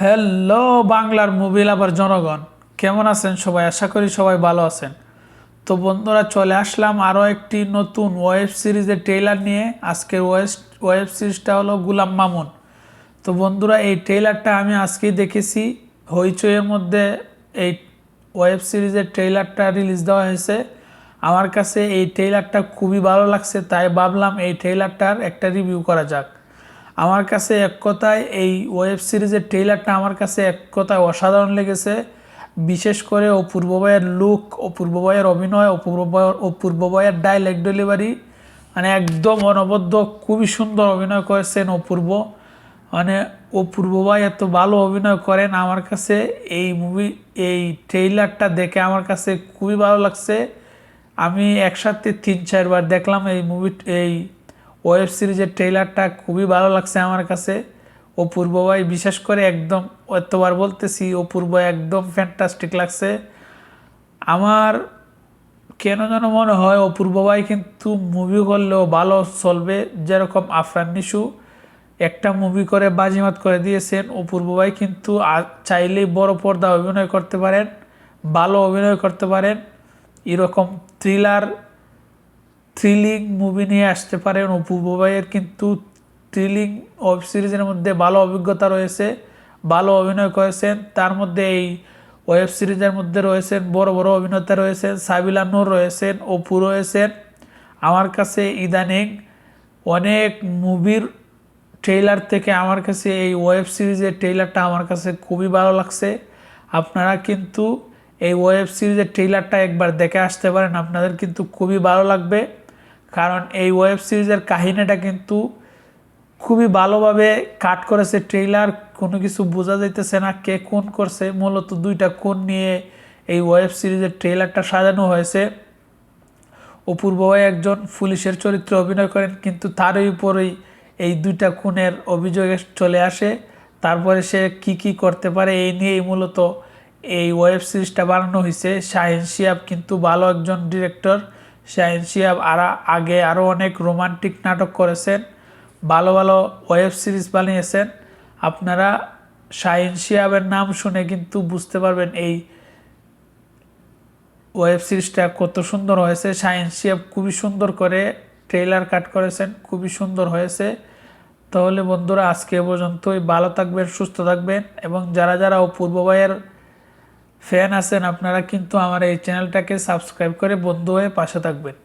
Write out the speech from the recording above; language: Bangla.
হ্যালো বাংলার মুভি লাভার জনগণ, কেমন আছেন সবাই? আশা করি সবাই ভালো আছেন। তো বন্ধুরা, চলে আসলাম আরও একটি নতুন ওয়েব সিরিজের ট্রেলার নিয়ে। আজকের ওয়েব সিরিজটা হলো গুলাম মামুন। তো বন্ধুরা, এই ট্রেলারটা আমি আজকেই দেখেছি হইচইয়ের মধ্যে। এই ওয়েব সিরিজের ট্রেলারটা রিলিজ দেওয়া হয়েছে। আমার কাছে এই ট্রেলারটা খুবই ভালো লাগছে, তাই ভাবলাম এই ট্রেলারটার একটা রিভিউ করা যাক। আমার কাছে এক কথায় এই ওয়েব সিরিজের ট্রেলারটা আমার কাছে এক কথায় অসাধারণ লেগেছে। বিশেষ করে অপূর্ব ভাইয়ের লুক, অপূর্ব ভাইয়ের অভিনয়, অপূর্ব ভাইয়ের ডায়লগ ডেলিভারি, মানে একদম অনবদ্য। খুবই সুন্দর অভিনয় করেছেন অপূর্ব। মানে অপূর্ব ভাই এত ভালো অভিনয় করেন, আমার কাছে এই ট্রেইলারটা দেখে আমার কাছে খুবই ভালো লাগছে। আমি একসাথে 3-4 বার দেখলাম এই ওয়েব সিরিজের ট্রেইলারটা। খুবই ভালো লাগছে আমার কাছে। অপূর্ব ভাই বিশেষ করে একদম, এতবার বলতেছি, অপূর্ব একদম ফ্যান্টাস্টিক লাগছে আমার। কেন যেন মনে হয় অপূর্ব ভাই কিন্তু মুভি করলেও ভালো চলবে। যেরকম আফরান নিশু একটা মুভি করে বাজিমাত করে দিয়েছেন, অপূর্ব ভাই কিন্তু চাইলেই বড় পর্দা অভিনয় করতে পারেন, ভালো অভিনয় করতে পারেন। এরকম থ্রিলিং মুভি নিয়ে আসতে পারেন অপূর্ব ভাইয়ের। কিন্তু থ্রিলিং ওয়েব সিরিজের মধ্যে ভালো অভিজ্ঞতা রয়েছে, ভালো অভিনয় করেছেন। তার মধ্যে এই ওয়েব সিরিজের মধ্যে রয়েছেন বড় বড় অভিনেতা রয়েছেন, সাবিলা নূর রয়েছেন, অপু রয়েছেন। আমার কাছে ইদানিং অনেক মুভির ট্রেইলার থেকে আমার কাছে এই ওয়েব সিরিজের ট্রেইলারটা আমার কাছে খুবই ভালো লাগছে। আপনারা কিন্তু এই ওয়েব সিরিজের ট্রেইলারটা একবার দেখে আসতে পারেন, আপনাদের কিন্তু খুবই ভালো লাগবে। কারণ এই ওয়েব সিরিজের কাহিনীটা কিন্তু খুবই ভালোভাবে কাট করেছে ট্রেইলার। কোনো কিছু বোঝা যাইতেছে না কে কোন করছে। মূলত দুইটা কোন নিয়ে এই ওয়েব সিরিজের ট্রেইলারটা সাজানো হয়েছে। অপূর্ব ভাই একজন পুলিশের চরিত্রে অভিনয় করেন, কিন্তু তারই উপরেই এই দুইটা খুনের অভিযোগে চলে আসে। তারপরে সে কি করতে পারে এই নিয়েই মূলত এই ওয়েব সিরিজটা বানানো হয়েছে। শাহিন শিহাব কিন্তু ভালো একজন ডিরেক্টর। শাহিন শিহাব আগে আরও অনেক রোমান্টিক নাটক করেছেন, ভালো ভালো ওয়েব সিরিজ বানিয়েছেন। আপনারা শাহিন শিহাবের নাম শুনে কিন্তু বুঝতে পারবেন এই ওয়েব সিরিজটা কত সুন্দর হয়েছে। শাহিন শিহাব খুবই সুন্দর করে ট্রেইলার কাট করেছেন, খুবই সুন্দর হয়েছে। তাহলে বন্ধুরা, আজকে পর্যন্তই। ভালো থাকবেন, সুস্থ থাকবেন, এবং যারা যারা অপূর্ব ভাইয়ের ফ্যান আছেন আপনারা কিন্তু আমার এই চ্যানেলটাকে সাবস্ক্রাইব করে বন্ধু হয়ে পাশে থাকবেন।